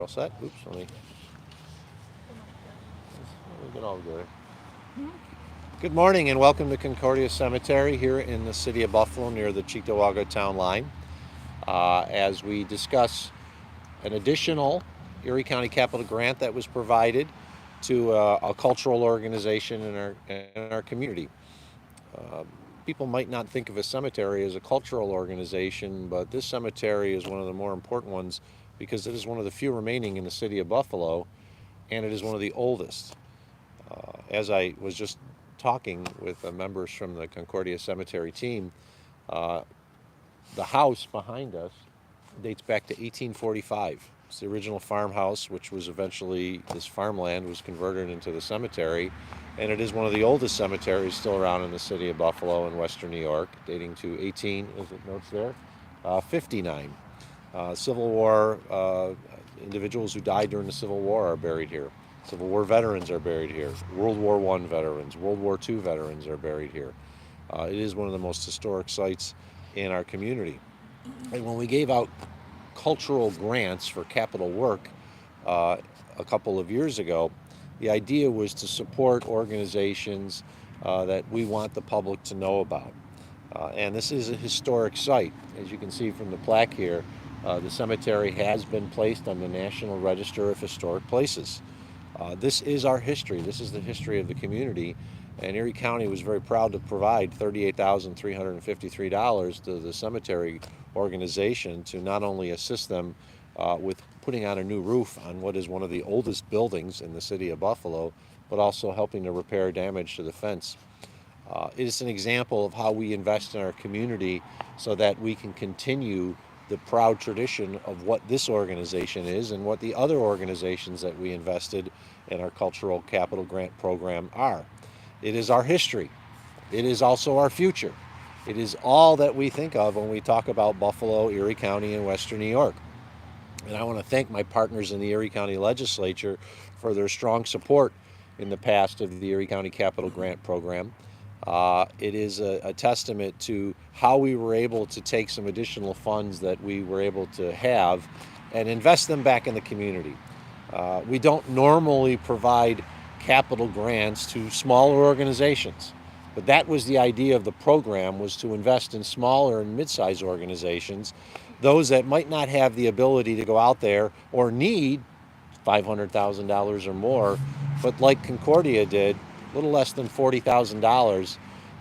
All set? Oops, we get all good. Good morning and welcome to Concordia Cemetery here in the city of Buffalo near the Cheektowaga town line. As we discuss an additional Erie County Capital grant that was provided to a cultural organization in our community. People might not think of a cemetery as a cultural organization, but this cemetery is one of the more important ones because it is one of the few remaining in the city of Buffalo, and it is one of the oldest. As I was just talking with members from the Concordia Cemetery team, the house behind us dates back to 1845. It's the original farmhouse, which was eventually, this farmland was converted into the cemetery, and it is one of the oldest cemeteries still around in the city of Buffalo in western New York, dating to 59. Civil War individuals who died during the Civil War are buried here. Civil War veterans are buried here. World War I veterans, World War II veterans are buried here. It is one of the most historic sites in our community. And when we gave out cultural grants for capital work a couple of years ago, the idea was to support organizations that we want the public to know about. And this is a historic site. As you can see from the plaque here, the cemetery has been placed on the National Register of Historic Places. This is our history. This is the history of the community. And Erie County was very proud to provide $38,353 to the cemetery organization to not only assist them with putting on a new roof on what is one of the oldest buildings in the city of Buffalo, but also helping to repair damage to the fence. It is an example of how we invest in our community so that we can continue the proud tradition of what this organization is and what the other organizations that we invested in our cultural capital grant program are. It is our history. It is also our future. It is all that we think of when we talk about Buffalo, Erie County, and western New York. And I want to thank my partners in the Erie County Legislature for their strong support in the past of the Erie County Capital Grant Program. It is a testament to how we were able to take some additional funds that we were able to have and invest them back in the community. We don't normally provide capital grants to smaller organizations, but that was the idea of the program, was to invest in smaller and mid-sized organizations, those that might not have the ability to go out there or need $500,000 or more, but like Concordia did, a little less than $40,000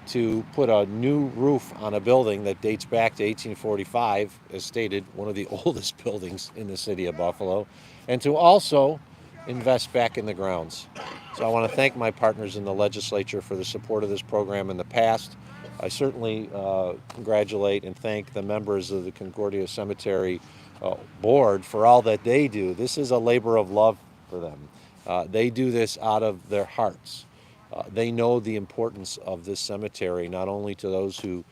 to put a new roof on a building that dates back to 1845, as stated, one of the oldest buildings in the city of Buffalo, and to also invest back in the grounds. So I want to thank my partners in the legislature for the support of this program in the past. I certainly congratulate and thank the members of the Concordia Cemetery board for all that they do. This is a labor of love for them. They do this out of their hearts. They know the importance of this cemetery, not only to those who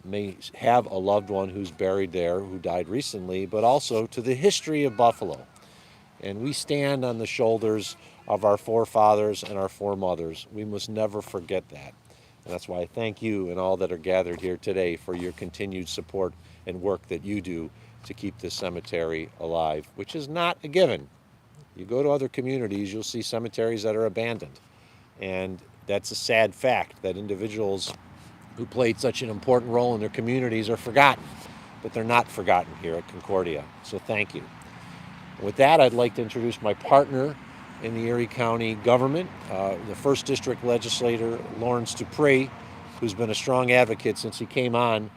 may have a loved one who's buried there, who died recently, but also to the history of Buffalo. And we stand on the shoulders of our forefathers and our foremothers. We must never forget that. And that's why I thank you and all that are gathered here today for your continued support and work that you do to keep this cemetery alive, which is not a given. You go to other communities, you'll see cemeteries that are abandoned. And that's a sad fact, that individuals who played such an important role in their communities are forgotten. But they're not forgotten here at Concordia. So thank you. With that, I'd like to introduce my partner in the Erie County government, the 1st District Legislator Lawrence Dupre, who's been a strong advocate since he came on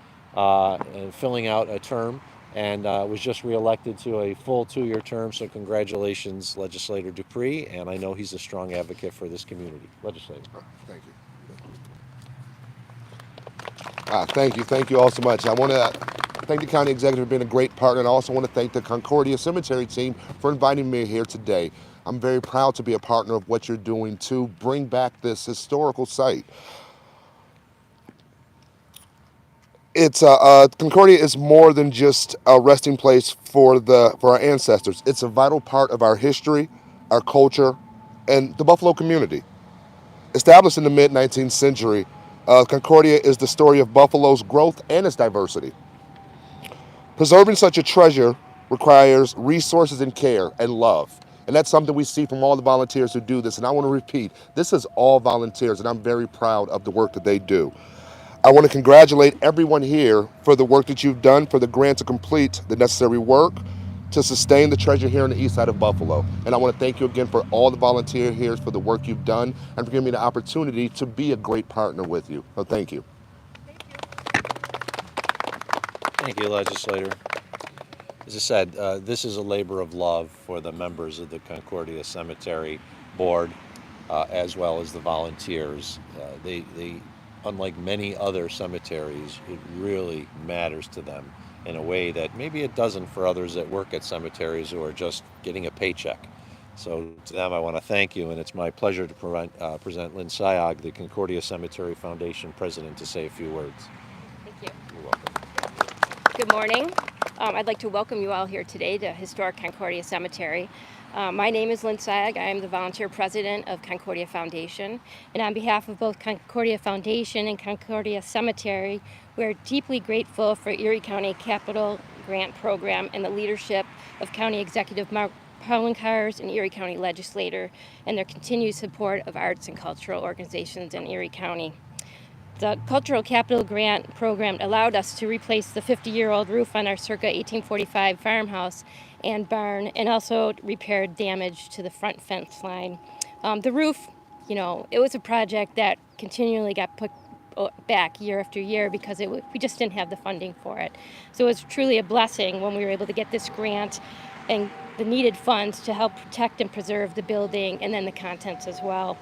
filling out a term and was just reelected to a full 2-year term. So congratulations, Legislator Dupre, and I know he's a strong advocate for this community. Legislator. Thank you. Thank you all so much. I want to thank the county executive for being a great partner, and I also want to thank the Concordia Cemetery team for inviting me here today. I'm very proud to be a partner of what you're doing to bring back this historical site. Concordia is more than just a resting place for our ancestors. It's a vital part of our history, our culture, and the Buffalo community. Established in the mid-19th century, Concordia is the story of Buffalo's growth and its diversity. Preserving such a treasure requires resources and care and love. And that's something we see from all the volunteers who do this. And I want to repeat, this is all volunteers, and I'm very proud of the work that they do. I want to congratulate everyone here for the work that you've done, for the grant to complete the necessary work to sustain the treasure here on the east side of Buffalo. And I want to thank you again for all the volunteer here for the work you've done and for giving me the opportunity to be a great partner with you. So thank you. Thank you, Legislator. As I said, this is a labor of love for the members of the Concordia Cemetery Board, as well as the volunteers. They, unlike many other cemeteries, it really matters to them in a way that maybe it doesn't for others that work at cemeteries who are just getting a paycheck. So to them, I want to thank you, and it's my pleasure to present Lynn Sciog, the Concordia Cemetery Foundation president, to say a few words. Thank you. You're welcome. Good morning. I'd like to welcome you all here today to historic Concordia Cemetery. My name is Lynn Sciog. I am the volunteer president of Concordia Foundation. And on behalf of both Concordia Foundation and Concordia Cemetery, we're deeply grateful for Erie County Capital Grant Program and the leadership of County Executive Mark Poloncarz and Erie County Legislator and their continued support of arts and cultural organizations in Erie County. The Cultural Capital Grant Program allowed us to replace the 50-year-old roof on our circa 1845 farmhouse and barn, and also repaired damage to the front fence line. The roof, it was a project that continually got put back year after year because we just didn't have the funding for it. So it was truly a blessing when we were able to get this grant and the needed funds to help protect and preserve the building and then the contents as well.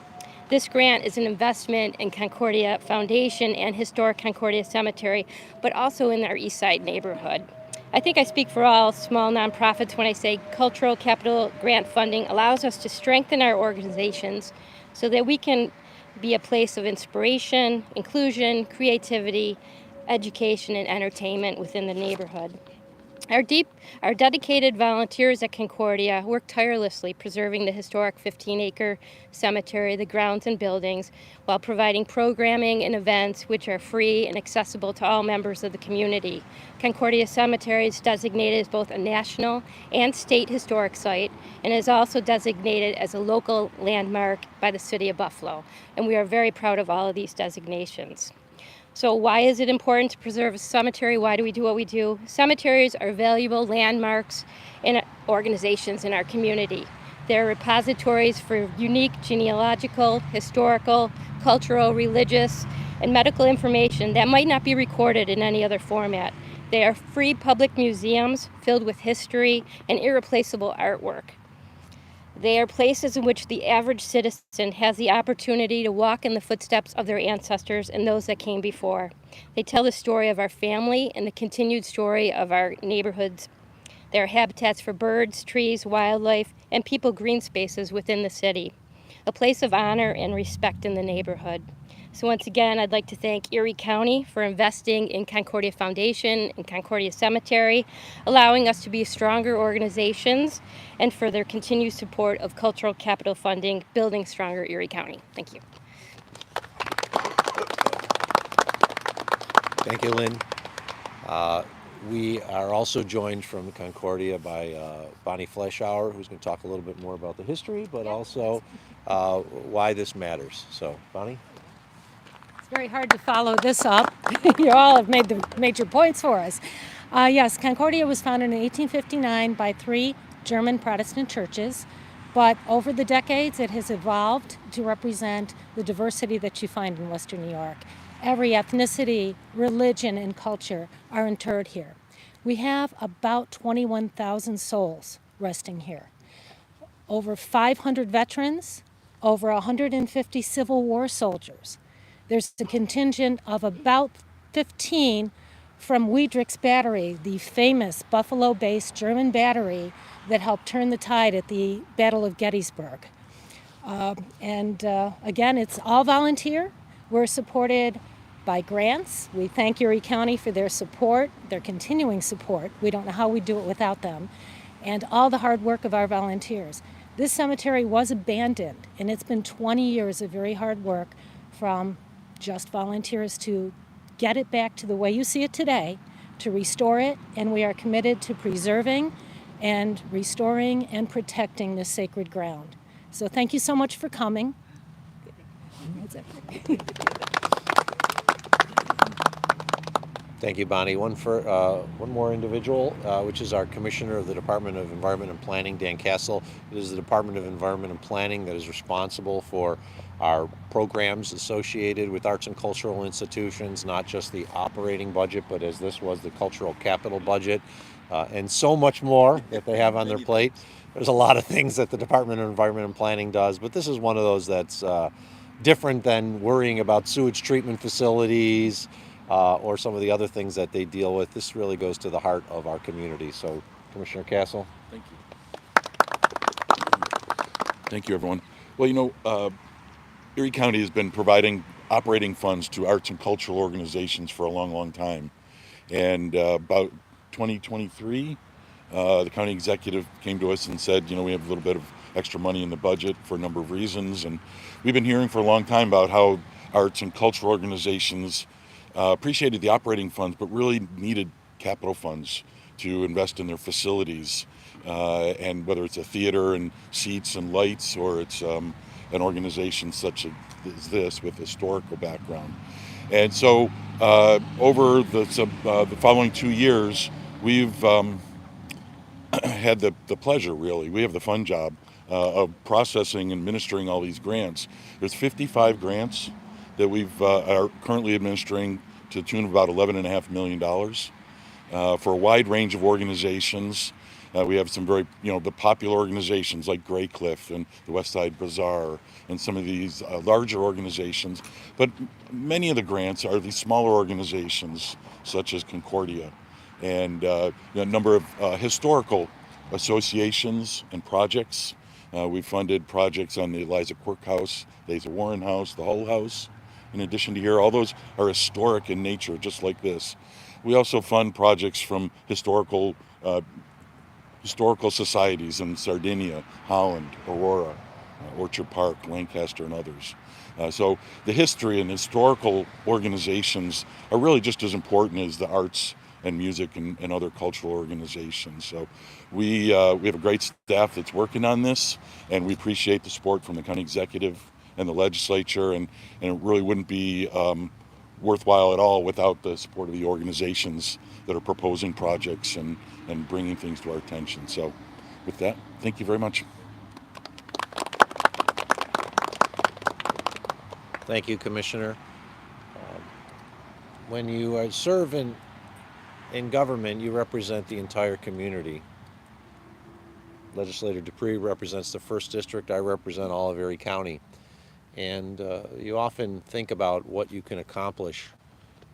This grant is an investment in Concordia Foundation and historic Concordia Cemetery, but also in our East Side neighborhood. I think I speak for all small nonprofits when I say cultural capital grant funding allows us to strengthen our organizations so that we can be a place of inspiration, inclusion, creativity, education, and entertainment within the neighborhood. Our dedicated volunteers at Concordia work tirelessly preserving the historic 15-acre cemetery, the grounds and buildings, while providing programming and events which are free and accessible to all members of the community. Concordia Cemetery is designated as both a national and state historic site and is also designated as a local landmark by the City of Buffalo. And we are very proud of all of these designations. So why is it important to preserve a cemetery? Why do we do what we do? Cemeteries are valuable landmarks and organizations in our community. They're repositories for unique genealogical, historical, cultural, religious, and medical information that might not be recorded in any other format. They are free public museums filled with history and irreplaceable artwork. They are places in which the average citizen has the opportunity to walk in the footsteps of their ancestors and those that came before. They tell the story of our family and the continued story of our neighborhoods. They are habitats for birds, trees, wildlife, and people green spaces within the city, a place of honor and respect in the neighborhood. So once again, I'd like to thank Erie County for investing in Concordia Foundation and Concordia Cemetery, allowing us to be stronger organizations, and for their continued support of cultural capital funding, building stronger Erie County. Thank you. Thank you, Lynn. We are also joined from Concordia by Bonnie Fleischauer, who's going to talk a little bit more about the history, but also why this matters. So, Bonnie? It's very hard to follow this up. You all have made the major points for us. Yes, Concordia was founded in 1859 by 3 German Protestant churches, but over the decades it has evolved to represent the diversity that you find in Western New York. Every ethnicity, religion, and culture are interred here. We have about 21,000 souls resting here. Over 500 veterans, over 150 Civil War soldiers. There's a contingent of about 15 from Wiedrich's Battery, the famous Buffalo-based German battery that helped turn the tide at the Battle of Gettysburg. Again, it's all volunteer. We're supported by grants. We thank Erie County for their support, their continuing support. We don't know how we'd do it without them. And all the hard work of our volunteers. This cemetery was abandoned, and it's been 20 years of very hard work from just volunteers to get it back to the way you see it today, to restore it, and we are committed to preserving and restoring and protecting this sacred ground. So thank you so much for coming. That's it. Thank you, Bonnie. One more individual, which is our Commissioner of the Department of Environment and Planning, Dan Castle. It is the Department of Environment and Planning that is responsible for our programs associated with arts and cultural institutions, not just the operating budget, but as this was the cultural capital budget, and so much more that they have on their plate. There's a lot of things that the Department of Environment and Planning does, but this is one of those that's different than worrying about sewage treatment facilities, or some of the other things that they deal with. This really goes to the heart of our community. So, Commissioner Castle. Thank you. Thank you, everyone. Well, Erie County has been providing operating funds to arts and cultural organizations for a long, long time. And about 2023, the county executive came to us and said, we have a little bit of extra money in the budget for a number of reasons. And we've been hearing for a long time about how arts and cultural organizations appreciated the operating funds, but really needed capital funds to invest in their facilities. And whether it's a theater and seats and lights, or it's an organization such as this with historical background. And so over the following 2 years, we've had the pleasure, really, we have the fun job of processing and administering all these grants. There's 55 grants that we've are currently administering to the tune of about $11.5 million for a wide range of organizations. We have some very, the popular organizations like Grey Cliff and the West Side Bazaar and some of these larger organizations. But many of the grants are these smaller organizations such as Concordia and a number of historical associations and projects. We've funded projects on the Eliza Quirk House, the Asa Warren House, the Hull House. In addition to here, all those are historic in nature, just like this. We also fund projects from historical societies in Sardinia, Holland, Aurora, Orchard Park, Lancaster, and others. So the history and historical organizations are really just as important as the arts and music and other cultural organizations. So we have a great staff that's working on this, and we appreciate the support from the county executive and the legislature, and it really wouldn't be worthwhile at all without the support of the organizations that are proposing projects and bringing things to our attention. So with that, thank you very much. Thank you, Commissioner. When you serve in government, you represent the entire community. Legislator Dupre represents the 1st District. I represent all of Erie County. And you often think about what you can accomplish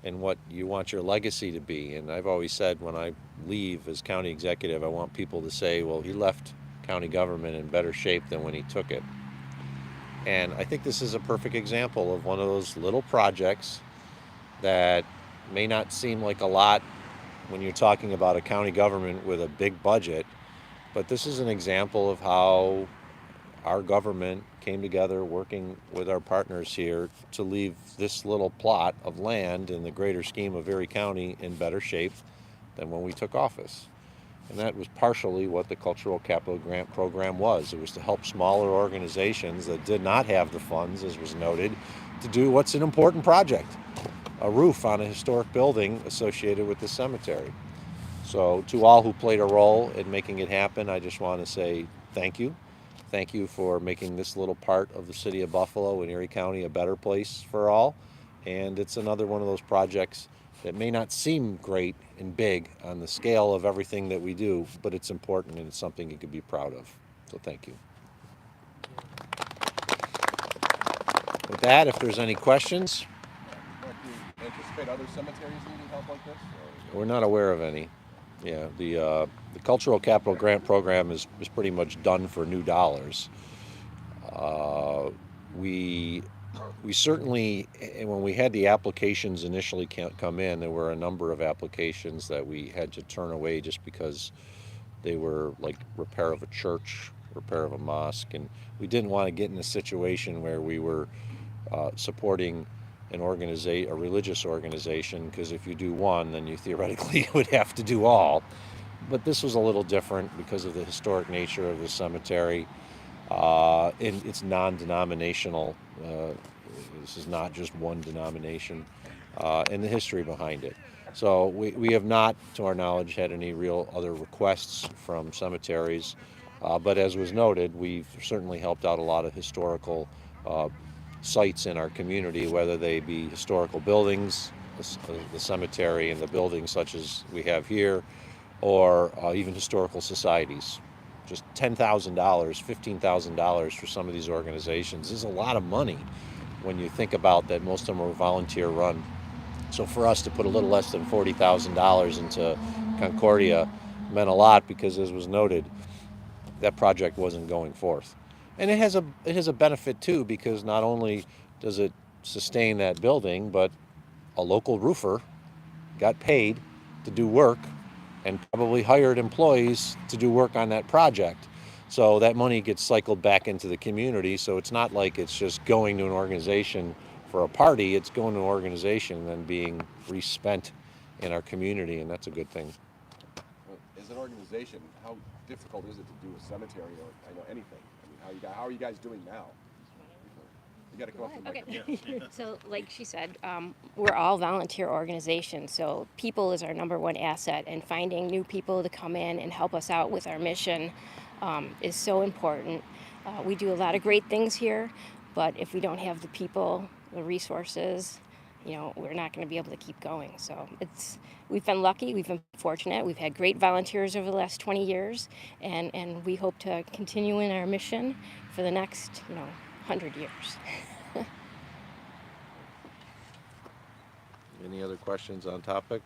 and what you want your legacy to be. And I've always said when I leave as county executive, I want people to say, well, he left county government in better shape than when he took it. And I think this is a perfect example of one of those little projects that may not seem like a lot when you're talking about a county government with a big budget, but this is an example of how our government came together working with our partners here to leave this little plot of land in the greater scheme of Erie County in better shape than when we took office. And that was partially what the Cultural Capital Grant Program was. It was to help smaller organizations that did not have the funds, as was noted, to do what's an important project, a roof on a historic building associated with the cemetery. So to all who played a role in making it happen, I just want to say thank you. Thank you for making this little part of the city of Buffalo and Erie County a better place for all. And it's another one of those projects that may not seem great and big on the scale of everything that we do, but it's important and it's something you could be proud of. So thank you. With that, if there's any questions. Do you anticipate other cemeteries needing help like this? We're not aware of any. Yeah, the Cultural Capital Grant Program is pretty much done for new dollars. We certainly, when we had the applications initially come in, there were a number of applications that we had to turn away just because they were like repair of a church, repair of a mosque, and we didn't want to get in a situation where we were supporting a religious organization, because if you do one, then you theoretically would have to do all. but this was a little different because of the historic nature of the cemetery. And it's non-denominational. This is not just one denomination, and the history behind it. So we have not, to our knowledge, had any real other requests from cemeteries. But as was noted, we've certainly helped out a lot of historical sites in our community, whether they be historical buildings, the cemetery and the buildings such as we have here, or even historical societies. Just $10,000, $15,000 for some of these organizations is a lot of money when you think about that most of them are volunteer run. So for us to put a little less than $40,000 into Concordia meant a lot because, as was noted, that project wasn't going forth. And it has a benefit too, because not only does it sustain that building, but a local roofer got paid to do work and probably hired employees to do work on that project. So that money gets cycled back into the community. So it's not like it's just going to an organization for a party, it's going to an organization and then being respent in our community, and that's a good thing. As an organization, how difficult is it to do a cemetery or anything? I mean, how are you guys doing now? You got to come up to the microphone. Okay. So, like she said, we're all volunteer organizations. So, people is our number one asset, and finding new people to come in and help us out with our mission is so important. We do a lot of great things here, but if we don't have the people, the resources, we're not going to be able to keep going. So we've been lucky, we've been fortunate, we've had great volunteers over the last 20 years, and we hope to continue in our mission for the next 100 years. Any other questions on topic?